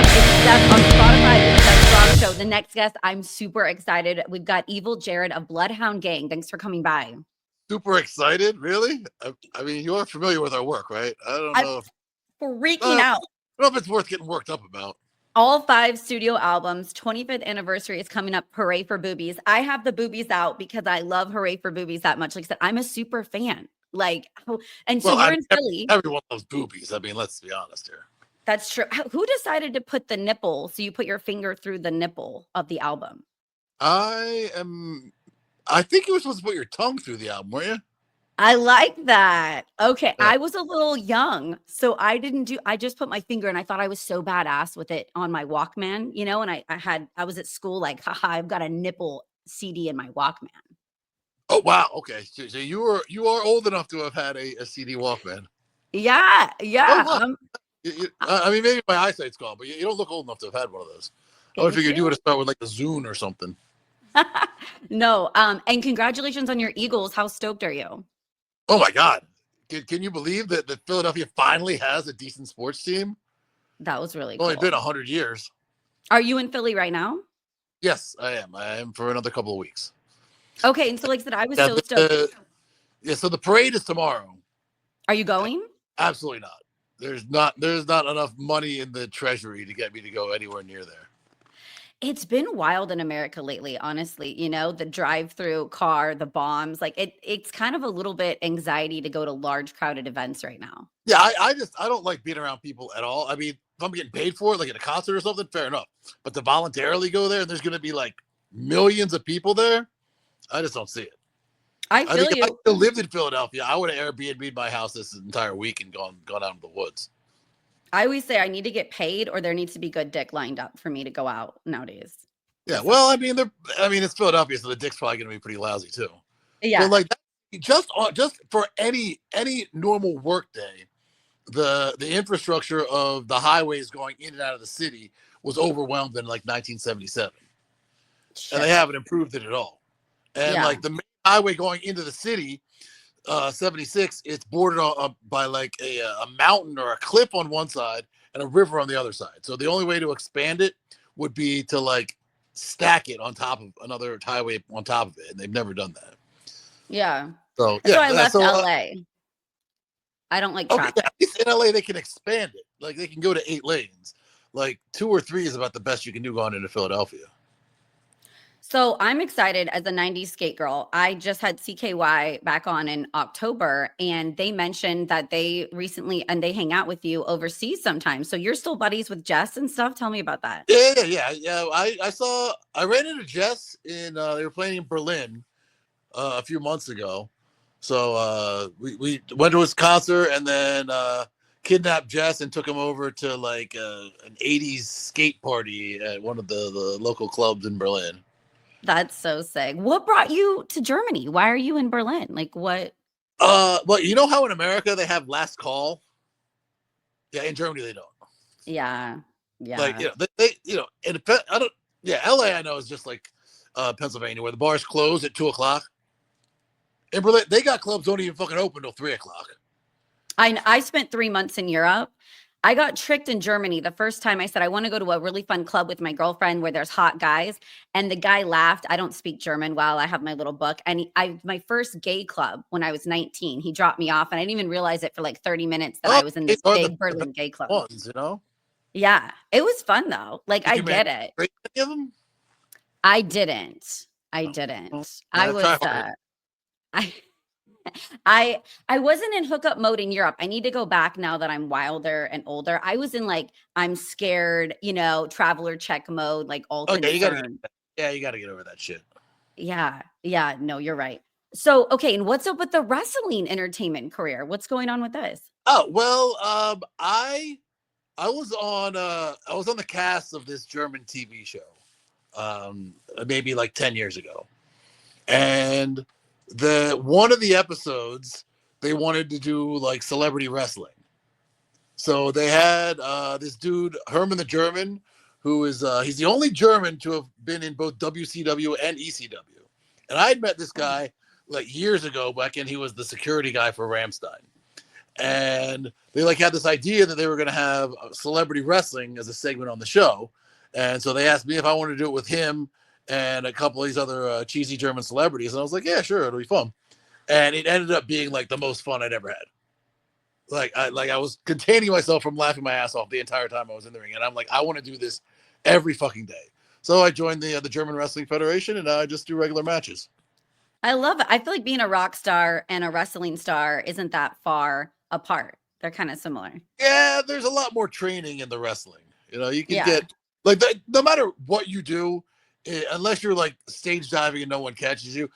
It's Stef on Spotify. It's Stef's Rock Show. The next guest, I'm super excited. We've got Evil Jared of Bloodhound Gang. Thanks for coming by. Super excited, really? I mean, you are familiar with our work, right? I don't I'm know if freaking out. I don't know if it's worth getting worked up about. All 5 studio albums, 25th anniversary is coming up. Hooray for Boobies. I have the Boobies out because I love Hooray for Boobies that much. Like I said, I'm a super fan. And so you're in Philly. Everyone loves Boobies. I mean, let's be honest here. That's true. Who decided to put the nipple? So you put your finger through the nipple of the album. I think you were supposed to put your tongue through the album, weren't you? I like that. Okay. Yeah. I was a little young, so I just put my finger and I thought I was so badass with it on my Walkman, and I was at school like, haha, I've got a nipple CD in my Walkman. Oh, wow. Okay. So you are old enough to have had a CD Walkman. Yeah. Oh, I mean, maybe my eyesight's gone, but you don't look old enough to have had one of those. I would figure you would have started with like a Zune or something. No. And congratulations on your Eagles. How stoked are you? Oh my God. Can you believe that Philadelphia finally has a decent sports team? That was really cool. Only been 100 years. Are you in Philly right now? Yes, I am. I am for another couple of weeks. Okay. And so like I said, I was so stoked. So the parade is tomorrow. Are you going? Absolutely not. There's not enough money in the treasury to get me to go anywhere near there. It's been wild in America lately, honestly. The drive-through car, the bombs, like it's kind of a little bit anxiety to go to large crowded events right now. Yeah, I don't like being around people at all. I mean, if I'm getting paid for it, like at a concert or something, fair enough. But to voluntarily go there and there's going to be like millions of people there, I just don't see it. I feel think you. If I still lived in Philadelphia, I would have Airbnb'd my house this entire week and gone out into the woods. I always say I need to get paid or there needs to be good dick lined up for me to go out nowadays. Yeah, well, I mean, it's Philadelphia, so the dick's probably going to be pretty lousy too. Yeah, but like just for any normal work day, the infrastructure of the highways going in and out of the city was overwhelmed in like 1977, and they haven't improved it at all. And like the main highway going into the city, 76, it's bordered by like a mountain or a cliff on one side and a river on the other side. So the only way to expand it would be to like stack it on top of another highway on top of it, and they've never done that. Yeah. So I left LA. I don't like traffic. Okay, at least in LA they can expand it. Like they can go to 8 lanes. Like 2 or 3 is about the best you can do going into Philadelphia. So I'm excited as a 90s skate girl. I just had CKY back on in October, and they mentioned that they recently, and they hang out with you overseas sometimes. So you're still buddies with Jess and stuff. Tell me about that. Yeah. I ran into Jess in, they were playing in Berlin a few months ago. So we went to his concert and then kidnapped Jess and took him over to like an 80s skate party at one of the local clubs in Berlin. That's so sick. What brought you to Germany? Why are you in Berlin? Like what? Well, you know how in America they have last call? Yeah, in Germany they don't. Yeah. Like, they LA I know is just like Pennsylvania where the bars close at 2:00. In Berlin, they got clubs don't even fucking open till 3:00. I spent 3 months in Europe. I got tricked in Germany the first time. I said, I want to go to a really fun club with my girlfriend where there's hot guys. And the guy laughed. I don't speak German while I have my little book. And my first gay club when I was 19, he dropped me off. And I didn't even realize it for like 30 minutes that I was in this big Berlin gay club. Ones, Yeah, it was fun though. Like, I get it. Any of them? I didn't. I was, I wasn't in hookup mode in Europe. I need to go back now that I'm wilder and older. I was in like, I'm scared, traveler check mode, like all okay, you gotta get over that shit. Yeah. No, you're right. So, okay. And what's up with the wrestling entertainment career? What's going on with this? Oh, well, I was on the cast of this German TV show, maybe like 10 years ago. And one of the episodes they wanted to do like celebrity wrestling. So they had this dude, Herman the German, who is he's the only German to have been in both WCW and ECW. And I had met this guy like years ago back when he was the security guy for Rammstein. and they like had this idea that they were going to have celebrity wrestling as a segment on the show, and so they asked me if I wanted to do it with him and a couple of these other cheesy German celebrities, and I was like, yeah, sure, it'll be fun. And it ended up being like the most fun I'd ever had. I was containing myself from laughing my ass off the entire time I was in the ring, and I'm like, I want to do this every fucking day. So I joined the German Wrestling Federation, and I just do regular matches. I love it. I feel like being a rock star and a wrestling star isn't that far apart. They're kind of similar. Yeah, there's a lot more training in the wrestling. You can Yeah. get like no matter what you do, unless you're like stage diving and no one catches you,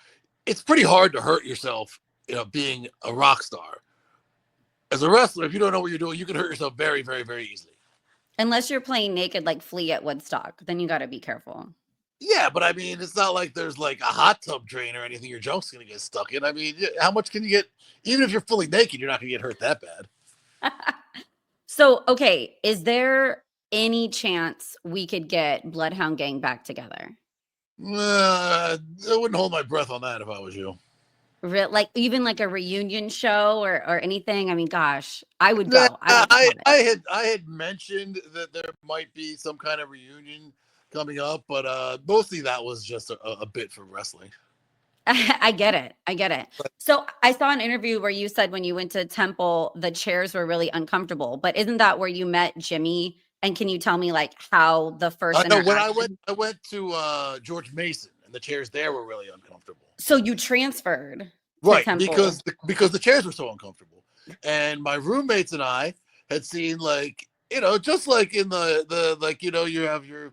it's pretty hard to hurt yourself. Being a rock star. As a wrestler, if you don't know what you're doing, you can hurt yourself very, very, very easily. Unless you're playing naked like Flea at Woodstock, then you got to be careful. Yeah, but I mean, it's not like there's like a hot tub drain or anything your junk's going to get stuck in. I mean, how much can you get? Even if you're fully naked, you're not going to get hurt that bad. So, okay, is there any chance we could get Bloodhound Gang back together? I wouldn't hold my breath on that if I was you. Like even like a reunion show or anything? I mean, gosh, I would go. I had mentioned that there might be some kind of reunion coming up, but mostly that was just a bit for wrestling. I get it. So I saw an interview where you said when you went to Temple, the chairs were really uncomfortable. But isn't that where you met Jimmy? And can you tell me like how the first interaction? When I went to George Mason, and the chairs there were really uncomfortable. So you transferred, right? Because the chairs were so uncomfortable, and my roommates and I had seen like just like in the like you have your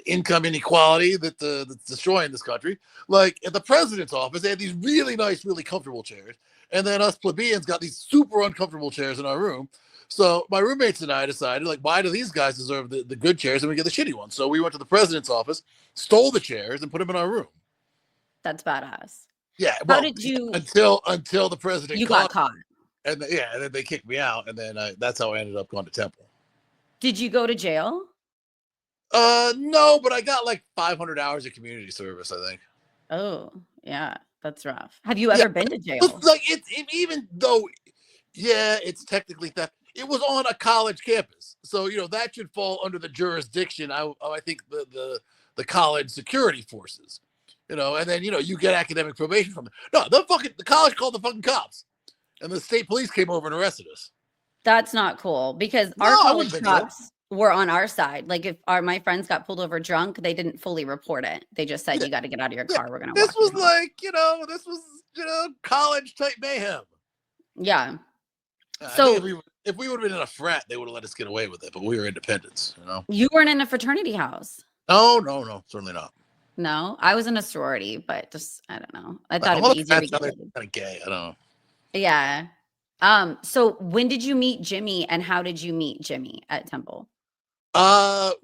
income inequality that's destroying this country. Like at the president's office, they had these really nice, really comfortable chairs, and then us plebeians got these super uncomfortable chairs in our room. So my roommates and I decided, like, why do these guys deserve the good chairs and we get the shitty ones? So we went to the president's office, stole the chairs, and put them in our room. That's badass. Yeah. How did you until the president got caught? And then they kicked me out, and then that's how I ended up going to Temple. Did you go to jail? No, but I got like 500 hours of community service, I think. Oh, yeah, that's rough. Have you ever been to jail? Like even though, yeah, it's technically theft. It was on a college campus, so that should fall under the jurisdiction. I think the college security forces, and then you get academic probation from it. No, the college called the fucking cops, and the state police came over and arrested us. That's not cool because our college cops were on our side. Like if my friends got pulled over drunk, they didn't fully report it. They just said, you got to get out of your car. We're going to walk. This was like, this was, college type mayhem. Yeah. So if we would have been in a frat, they would have let us get away with it, but we were independents, You weren't in a fraternity house. No, certainly not. No, I was in a sorority, but just, I don't know. I thought it'd be easier to get kind of gay. I don't know. Yeah. So when did you meet Jimmy and how did you meet Jimmy at Temple? I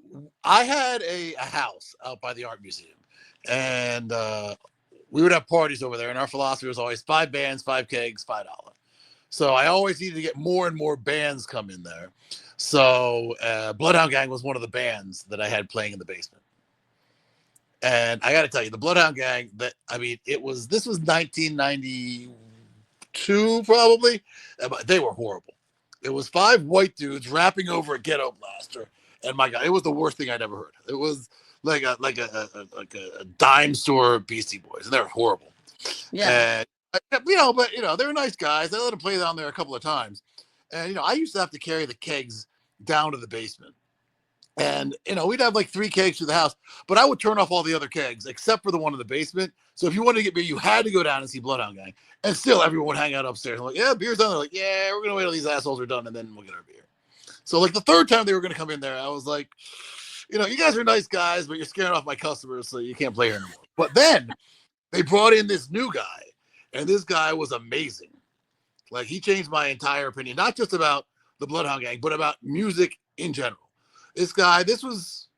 had a house out by the art museum, and we would have parties over there, and our philosophy was always 5 bands, 5 kegs, $5. So I always needed to get more and more bands come in there. So Bloodhound Gang was one of the bands that I had playing in the basement. And I got to tell you, the Bloodhound Gang, this was 1992 probably. They were horrible. It was 5 white dudes rapping over a ghetto blaster, and my God, it was the worst thing I'd ever heard. It was like a dime store Beastie Boys, and they were horrible. Yeah. And, but they're nice guys. I let them play down there a couple of times, and I used to have to carry the kegs down to the basement. And, we'd have like 3 kegs to the house, but I would turn off all the other kegs except for the one in the basement. So if you wanted to get beer, you had to go down and see Bloodhound Gang. And still everyone would hang out upstairs. I'm like, yeah, beer's done. They're like, yeah, we're going to wait till these assholes are done and then we'll get our beer. So like the 3rd time they were going to come in there, I was like, you guys are nice guys, but you're scaring off my customers, so you can't play here anymore. But then they brought in this new guy, and this guy was amazing. Like he changed my entire opinion, not just about the Bloodhound Gang, but about music in general. This guy, this is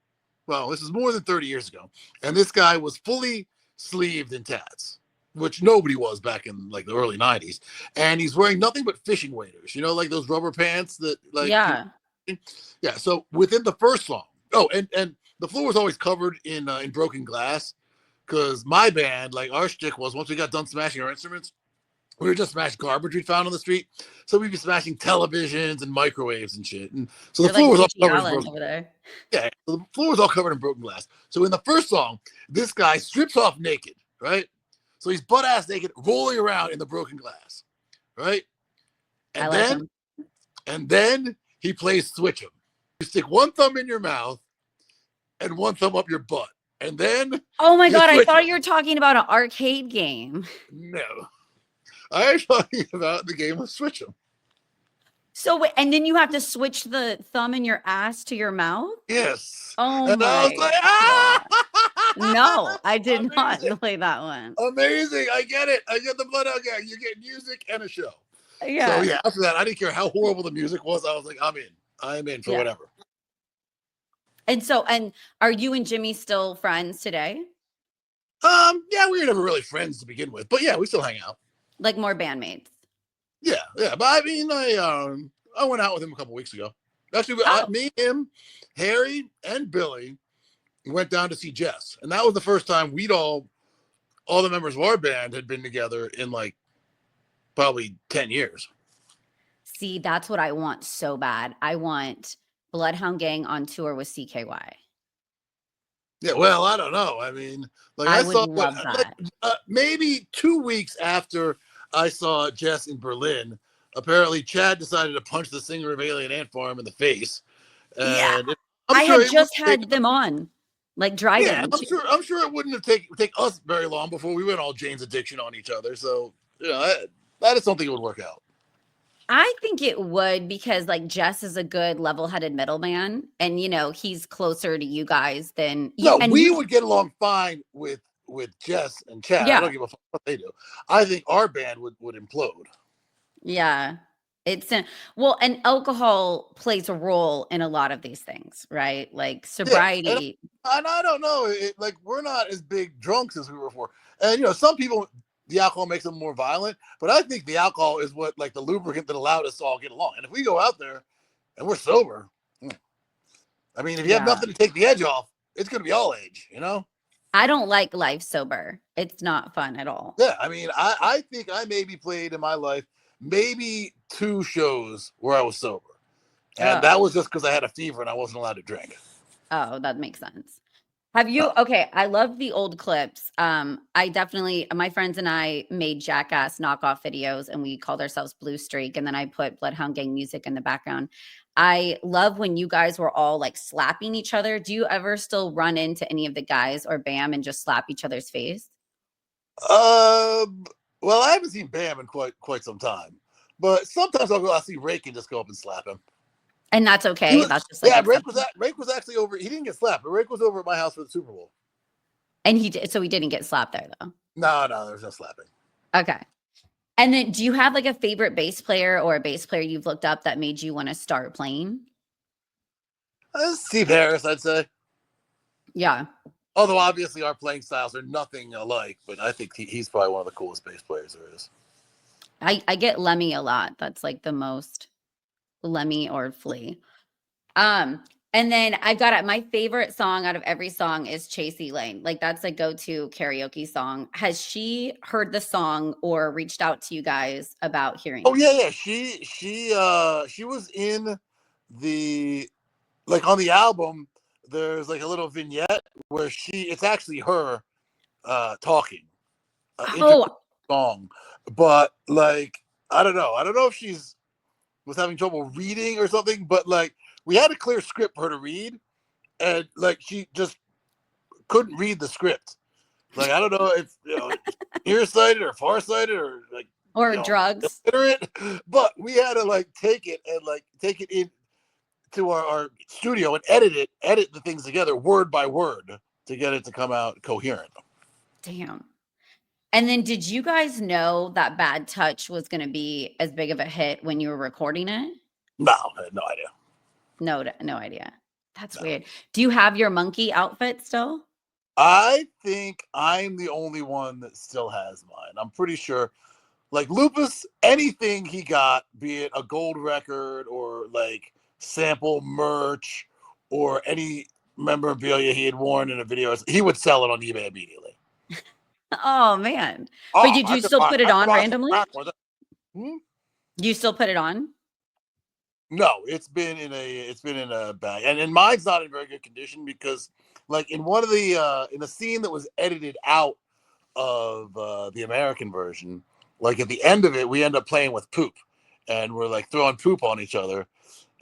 more than 30 years ago. And this guy was fully sleeved in tats, which nobody was back in like the early 90s. And he's wearing nothing but fishing waders, like those rubber pants that like. Yeah. Yeah. So within the first song, and the floor was always covered in broken glass because my band, like our shtick was once we got done smashing our instruments, we were just smashing garbage we found on the street. So we'd be smashing televisions and microwaves and shit. And so the You're like floor was all Richie covered in Allen broken. over there. Yeah, so the floor was all covered in broken glass. So in the first song, this guy strips off naked, right? So he's butt ass naked, rolling around in the broken glass, right? I And like then, him. and then he plays Switch 'em. You stick one thumb in your mouth and one thumb up your butt, and then Oh my you God, I switch 'em. thought you were talking about an arcade game. No, I'm talking about the game of Switch 'em. So, and then you have to switch the thumb in your ass to your mouth? Yes, Oh and I was my like, God. ah, No, I did not amazing, play that one. amazing. I get it. I get the blood out. Yeah, you get music and a show. So Yeah. yeah, after that, I didn't care how horrible the music was. I was like, I'm in. I'm in for Yeah. whatever. And so, and are you and Jimmy still friends today? Yeah, we were never really friends to begin with, but yeah, we still hang out. Like more bandmates? Yeah, yeah. But I mean, I went out with him a couple weeks ago. Actually, Oh, me, him, Harry, and Billy went down to see Jess, and that was the first time we'd all the members of our band had been together in like probably 10 years. see, that's what I want so bad. I want Bloodhound Gang on tour with CKY. Yeah, well, I don't know. I mean, like I I would saw love like that. maybe 2 weeks after I saw Jess in Berlin, apparently Chad decided to punch the singer of Alien Ant Farm in the face, Yeah. and I'm I sure had it would just take. had them on, like Yeah, drive-in. I'm sure it wouldn't have take us very long before we went all Jane's Addiction on each other. So that is something that would work out. I think it would because like Jess is a good level-headed middleman and he's closer to you guys than you No, and we you would get along fine with Jess and Chad. I yeah. don't give a fuck what they do. I think our band would implode. Yeah. Well, and alcohol plays a role in a lot of these things, right? Like Yeah, and sobriety. I don't know. Like we're not as big drunks as we were before, and some people the alcohol makes them more violent, but I think the alcohol is what like the lubricant that allowed us to all get along. And if we go out there and we're sober, I mean, if you have Yeah. nothing to take the edge off, it's gonna be all edge. I don't like life sober. It's not fun at all. Yeah, I mean, I think I maybe played in my life maybe 2 shows where I was sober, and Oh. that was just because I had a fever and I wasn't allowed to drink. Oh, that makes sense. Have you okay, I love the old clips. I definitely my friends and I made jackass knockoff videos and we called ourselves Blue Streak and then I put Bloodhound Gang music in the background. I love when you guys were all like slapping each other. Do you ever still run into any of the guys or Bam and just slap each other's face? Um, well, I haven't seen Bam in quite some time, but sometimes I'll see Rake and just go up and slap him. And that's okay. That's just like Yeah, acceptable. Rake was actually over. He didn't get slapped, but Rake was over at my house for the Super Bowl. And he didn't get slapped there though. No, there's no slapping. Okay. And then do you have like a favorite bass player or a bass player you've looked up that made you want to start playing? Steve Harris, I'd say. Yeah. Although obviously our playing styles are nothing alike, but I think he's probably one of the coolest bass players there is. I get Lemmy a lot. That's like the most Lemmy or Flea. And then I've got it. My favorite song out of every song is Chasey Lane. Like that's a go-to karaoke song. Has she heard the song or reached out to you guys about hearing Oh it? yeah. She was in the like on the album. There's like a little vignette where it's actually her talking Oh, song, but like I don't know if she's was having trouble reading or something, but like we had a clear script for her to read, and like she just couldn't read the script. Like I don't know if nearsighted or farsighted or like or drugs. illiterate, but we had to like take it in to our studio and edit the things together word by word to get it to come out coherent. Damn. And then did you guys know that Bad Touch was going to be as big of a hit when you were recording it? No, I had no idea. No idea. That's weird. Do you have your monkey outfit still? I think I'm the only one that still has mine. I'm pretty sure. Like Lupus, anything he got, be it a gold record or like sample merch or any memorabilia he had worn in a video, he would sell it on eBay immediately. Oh man. But Oh, did you still put it I could on buy some randomly? crack with it. Hmm? You still put it on? No, it's been in a bag, and mine's not in very good condition because, like, in one of the in a scene that was edited out of the American version, like at the end of it, we end up playing with poop, and we're like throwing poop on each other,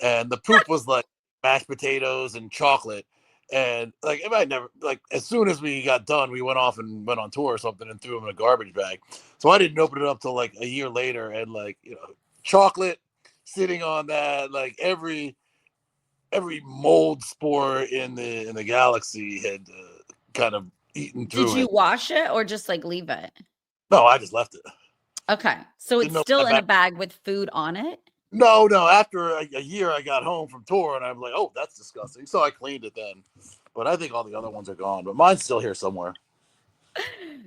and the poop was like mashed potatoes and chocolate, and like it might never like as soon as we got done, we went off and went on tour or something and threw them in a garbage bag. So I didn't open it up till like a year later, and like chocolate sitting on that, like every mold spore in the galaxy had kind of eaten Did through you it. wash it or just like leave it? No, I just left it. Okay. So Didn't it's know still that in a back. bag with food on it? No, no. After a year, I got home from tour, and I'm like, "Oh, that's disgusting." So I cleaned it then. But I think all the other ones are gone. But mine's still here somewhere.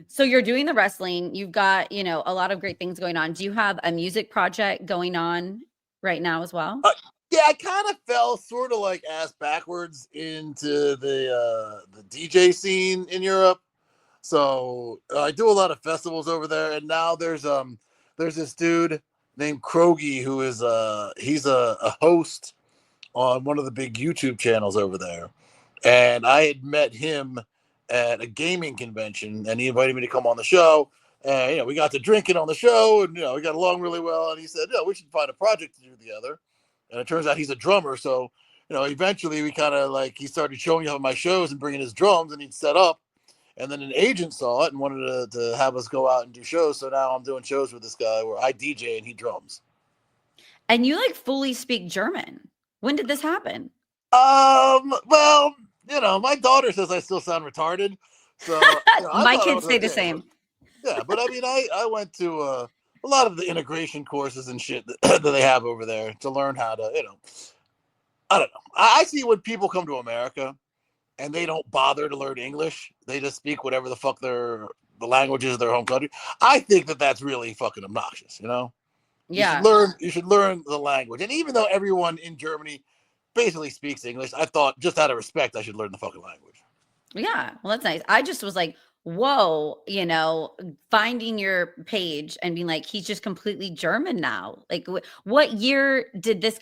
So you're doing the wrestling. You've got, a lot of great things going on. Do you have a music project going on right now as well? Yeah, I kind of fell sort of like ass backwards into the DJ scene in Europe. So I do a lot of festivals over there, and now there's this dude named Krogi who is he's a host on one of the big YouTube channels over there. And I had met him at a gaming convention, and he invited me to come on the show. And we got to drinking on the show, and we got along really well. And he said, we should find a project to do together. And it turns out he's a drummer, so eventually we kind of like he started showing up at my shows and bringing his drums, and he'd set up. And then an agent saw it and wanted to have us go out and do shows. So now I'm doing shows with this guy where I DJ and he drums. And you like fully speak German. When did this happen? Well, my daughter says I still sound retarded. So, I My thought I kids was say the okay. same. Yeah, but I mean, I went to a lot of the integration courses and shit that they have over there to learn how to, I don't know. I see when people come to America and they don't bother to learn English. They just speak whatever the fuck the language is of their home country. I think that that's really fucking obnoxious, Yeah. You should learn the language. And even though everyone in Germany basically speaks English, I thought just out of respect I should learn the fucking language. Yeah. Well, that's nice. I just was like, whoa, finding your page and being like, he's just completely German now. Like, what year did this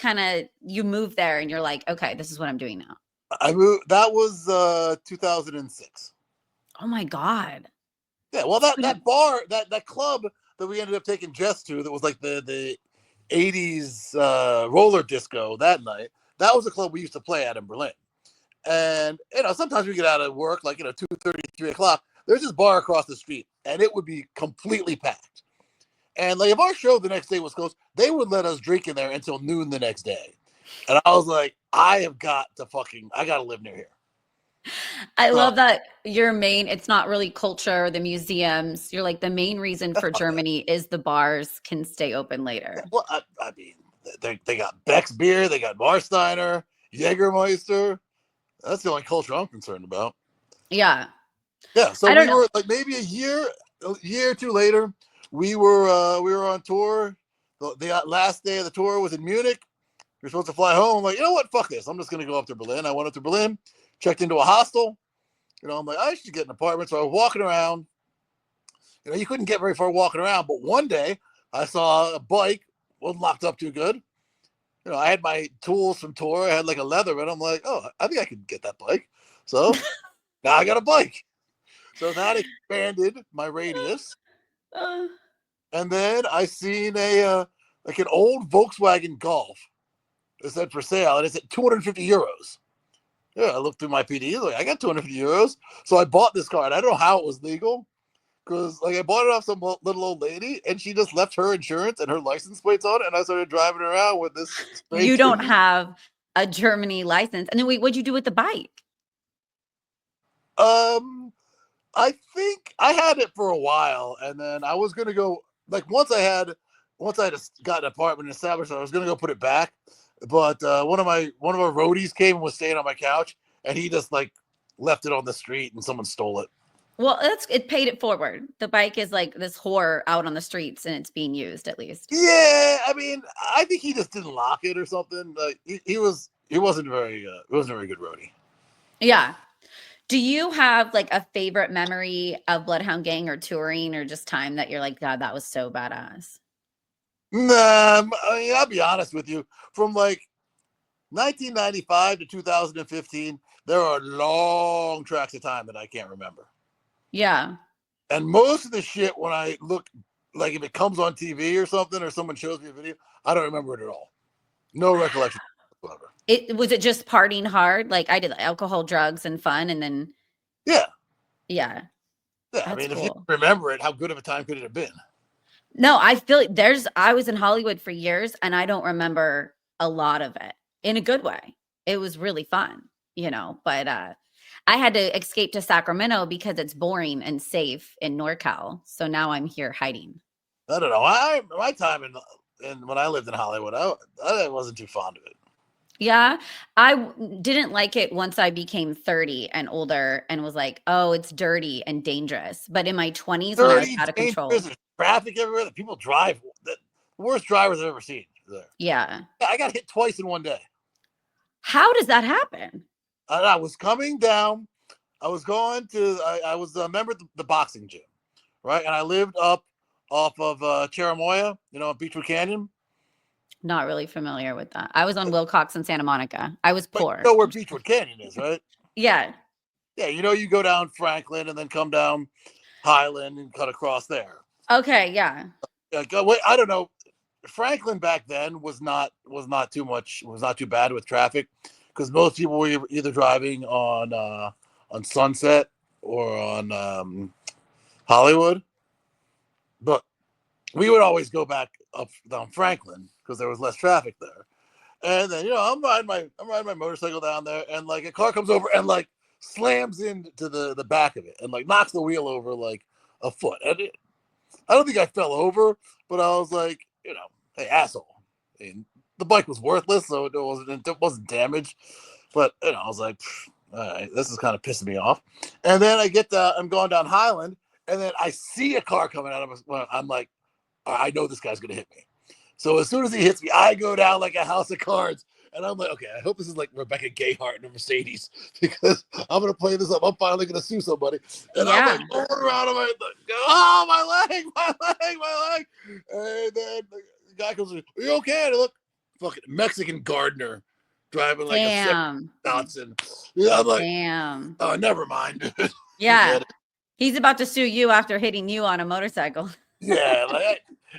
you move there and you're like, okay, this is what I'm doing now? I moved. That was 2006. Oh my God. Yeah, well, that bar, that club that we ended up taking Jess to, that was like the 80s roller disco that night. That was a club we used to play at in Berlin. And sometimes we get out of work like 2:30, 3 o'clock. There's this bar across the street, and it would be completely packed. And like if our show the next day was closed, they would let us drink in there until noon the next day. And I was like, I gotta live near here. I So love that it's not really culture, the museums. You're like, the main reason for Germany is the bars can stay open later. well, I mean, they got Beck's beer, they got Marsteiner, Jägermeister. That's the only culture I'm concerned about. Yeah. Yeah, so I don't we know. were like maybe a year or two later, we were on tour. The last day of the tour was in Munich. We were supposed to fly home. Like, you know what? Fuck this. I'm just gonna go up to Berlin. I went up to Berlin, checked into a hostel. I'm like, I should get an apartment. So I was walking around. You couldn't get very far walking around, but one day I saw a bike, wasn't locked up too good. I had my tools from tour. I had like a leather, and I'm like, oh, I think I could get that bike. So now I got a bike. So that expanded my radius. Uh, And then I seen like an old Volkswagen Golf. It said for sale, and it's at 250 euros. Yeah, I looked through my PD, like I got 250 euros. So I bought this car, and I don't know how it was legal. Because like I bought it off some little old lady, and she just left her insurance and her license plates on it, and I started driving around with this you straight don't have a Germany license. And then wait, what'd you do with the bike? um I think I had it for a while, and then I was gonna go like once I had got an apartment established, I was gonna go put it back. But one of our roadies came and was staying on my couch, and he just like left it on the street, and someone stole it. Well, it paid it forward. The bike is like this whore out on the streets and it's being used at least. Yeah, I mean, I think he just didn't lock it or something. He wasn't very good roadie. Yeah. Do you have like a favorite memory of Bloodhound Gang or touring or just time that you're like, God, that was so badass? Nah, I mean, I'll be honest with you. From like 1995 to 2015, there are long tracks of time that I can't remember. Yeah. And most of the shit, when I look, like if it comes on TV or something, or someone shows me a video, I don't remember it at all. No recollection whatsoever. It was it just partying hard? Like I did alcohol, drugs, and fun, and then Yeah. yeah, Yeah. I that's mean, if you cool. remember it, how good of a time could it have been? No, I feel like I was in Hollywood for years and I don't remember a lot of it in a good way. It was really fun, but I had to escape to Sacramento because it's boring and safe in NorCal. So now I'm here hiding. I don't know. My time in when I lived in Hollywood, I wasn't too fond of it. Yeah, didn't like it once I became 30 and older and was like, "Oh, it's dirty and dangerous." But in my 20s when I was 30 out of dangerous, control. there's traffic everywhere. The people drive. The worst drivers I've ever seen there. Yeah. I got hit twice in one day. How does that happen? I was coming down. I was going to. I was a member of the boxing gym, right? And I lived up off of Cherimoya, Beechwood Canyon. Not really familiar with that. I was on Wilcox in Santa Monica. I was But poor. you know where Beechwood Canyon is, right? Yeah. Yeah, you go down Franklin and then come down Highland and cut across there. Okay, yeah. Wait, I don't know. Franklin back then was not too bad with traffic because most people were either driving on Sunset or on Hollywood, but we would always go back up down Franklin because there was less traffic there. And then I'm riding my motorcycle down there, and like a car comes over and like slams into the back of it and like knocks the wheel over like a foot. And I don't think I fell over, but I was like, hey asshole. I mean, the bike was worthless, so it wasn't damaged. But I was like, all right, this is kind of pissing me off. And then I'm going down Highland, and then I see a car coming out of us. Well, I'm like, I know this guy's gonna hit me. So as soon as he hits me, I go down like a house of cards. And I'm like, okay, I hope this is like Rebecca Gayheart in a Mercedes because I'm going to play this up. I'm finally going to sue somebody. And I'm like, rolling around. I'm like, oh, my leg. And then the guy comes in, are you okay? And I look, fucking Mexican gardener driving like a Datsun. Yeah, I'm like, damn. Oh, never mind. Yeah. He's about to sue you after hitting you on a motorcycle. Yeah.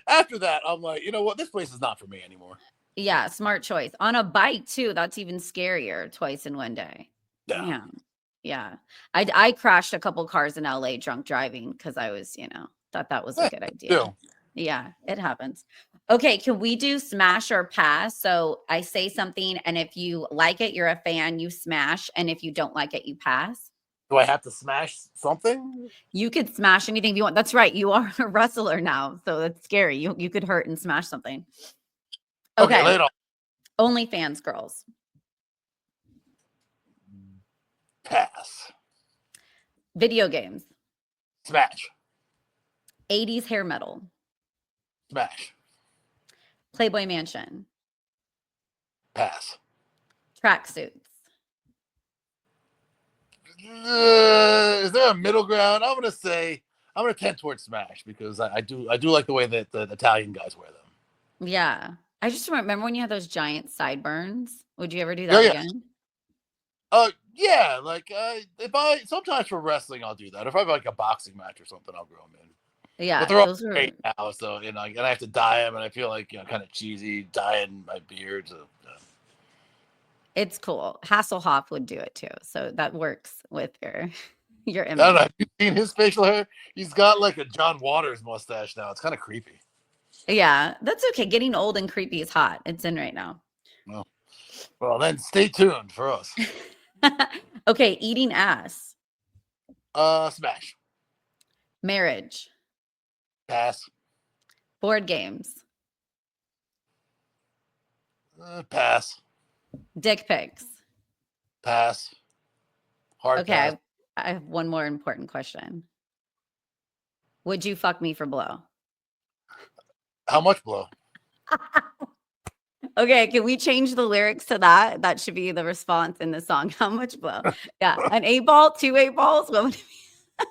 After that, I'm like, you know what? This place is not for me anymore. Yeah, smart choice. On a bike too, that's even scarier twice in one day. Yeah. Damn. Yeah. I crashed a couple cars in LA drunk driving because I was, thought that was a good idea. Yeah, it happens. Okay, can we do smash or pass? So I say something, and if you like it, you're a fan, you smash. And if you don't like it, you pass. Do I have to smash something? You could smash anything you want. That's right. You are a wrestler now. So that's scary. You could hurt and smash something. Okay. Lay it on. OnlyFans girls. Pass. Video games. Smash. 80s hair metal. Smash. Playboy Mansion. Pass. Tracksuits. Is there a middle ground? I'm gonna tend towards smash because I do like the way that the Italian guys wear them. Yeah. I just remember when you had those giant sideburns. Would you ever do that again? Yeah, like if sometimes for wrestling I'll do that. If I have like a boxing match or something, I'll grow them in. Yeah, but they're all great now, so and I have to dye them, and I feel like kind of cheesy dyeing my beard. So, it's cool. Hasselhoff would do it too, so that works with your image. I don't know. Have you seen his facial hair? He's got like a John Waters mustache now. It's kind of creepy. Yeah, that's okay. Getting old and creepy is hot. It's in right now. Well, then stay tuned for us. Okay, eating ass. Smash. Marriage. Pass. Board games. Pass. Dick pics. Pass. Hard pass. I have one more important question. Would you fuck me for blow? How much blow? Okay, can we change the lyrics to that? That should be the response in the song. How much blow? Yeah, an 8 ball, 2 8 balls. What would it be?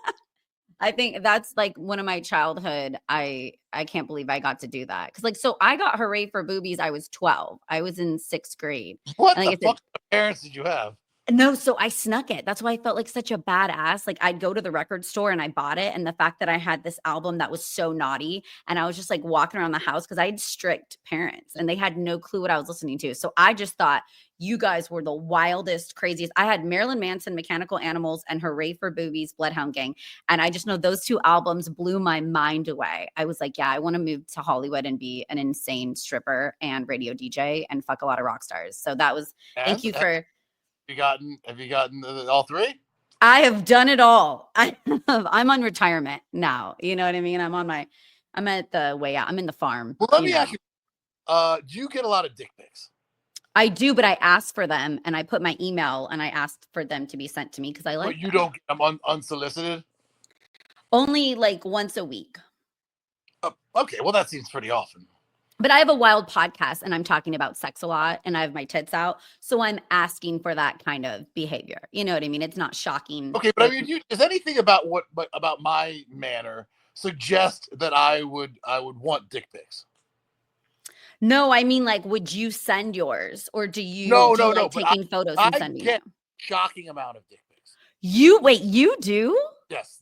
I think that's like one of my childhood. I can't believe I got to do that because so I got Hooray for Boobies. I was 12. I was in 6th grade, What and the like I said, fuck parents did you have? no, so I snuck it. That's why I felt like such a badass. Like I'd go to the record store and I bought it. And the fact that I had this album that was so naughty and I was just like walking around the house because I had strict parents and they had no clue what I was listening to. So I just thought you guys were the wildest, craziest. I had Marilyn Manson, Mechanical Animals, and Hooray for Boobies, Bloodhound Gang. And I just know those 2 albums blew my mind away. I was like, yeah, I want to move to Hollywood and be an insane stripper and radio DJ and fuck a lot of rock stars. So that was, thank And you for. have you gotten all 3? I have done it all. I'm on retirement now. You know what I mean? I'm at the way out. I'm in the farm. Well, let me ask you, do you get a lot of dick pics? I do, but I ask for them and I put my email and I asked for them to be sent to me because I like But you them. don't get them unsolicited? Only like once a week. Okay, well, that seems pretty often. But I have a wild podcast and I'm talking about sex a lot and I have my tits out. So I'm asking for that kind of behavior. You know what I mean? It's not shocking. Okay, but I mean, does anything about about my manner suggest that I would want dick pics? No, I mean, like, would you send yours or do you No, like taking photos and I sending get them? shocking amount of dick pics. You do? Yes,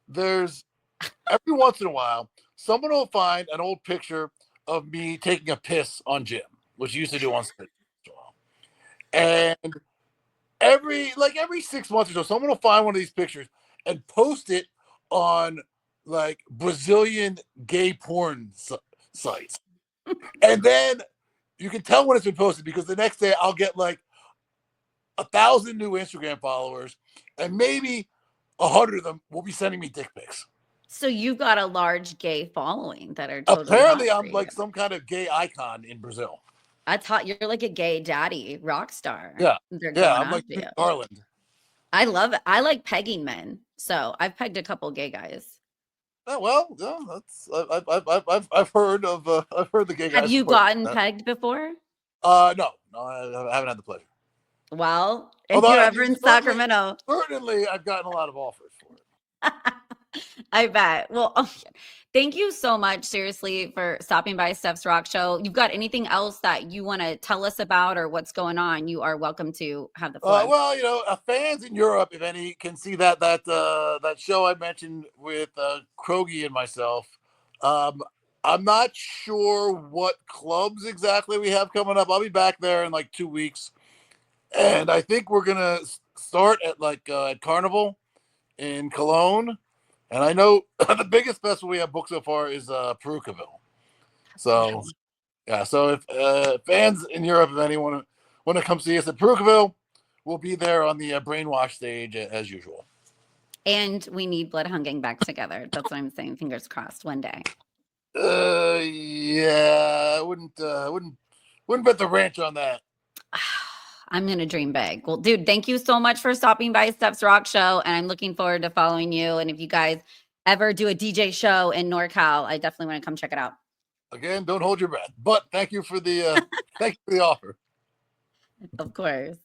there's every once in a while someone will find an old picture of me taking a piss on Jim, which you used to do on stage, and every 6 months or so, someone will find one of these pictures and post it on like Brazilian gay porn sites, and then you can tell when it's been posted because the next day I'll get like 1,000 new Instagram followers, and maybe 100 of them will be sending me dick pics. So you've got a large gay following that are totally Apparently, hot I'm for like you. some kind of gay icon in Brazil. That's hot. You're like a gay daddy rock star. Yeah, They're yeah, going I'm like after you. Garland. I love it. I like pegging men. So I've pegged a couple gay guys. Oh, well, yeah, that's I've heard the gay guys. Have you gotten pegged before? No, I haven't had the pleasure. Well, if Although you're ever in Sacramento. Certainly, I've gotten a lot of offers for it. I bet. Well, thank you so much, seriously, for stopping by Stef's Rock Show. You've got anything else that you want to tell us about or what's going on? You are welcome to have the floor. Well, fans in Europe, if any, can see that show I mentioned with Krogi and myself. I'm not sure what clubs exactly we have coming up. I'll be back there in like 2 weeks, and I think we're gonna start at at Carnival in Cologne. And I know the biggest festival we have booked so far is Perukaville. So, yeah. So if fans in Europe, if anyone want to come see us at Perukaville, we'll be there on the Brainwash stage as usual. And we need Bloodhound Gang back together. That's what I'm saying. Fingers crossed one day. Yeah, I wouldn't bet the ranch on that. I'm going to dream big. Well, dude, thank you so much for stopping by Stef's Rock Show. And I'm looking forward to following you. And if you guys ever do a DJ show in NorCal, I definitely want to come check it out. Again, don't hold your breath. But thank you for the thank you for the offer. Of course.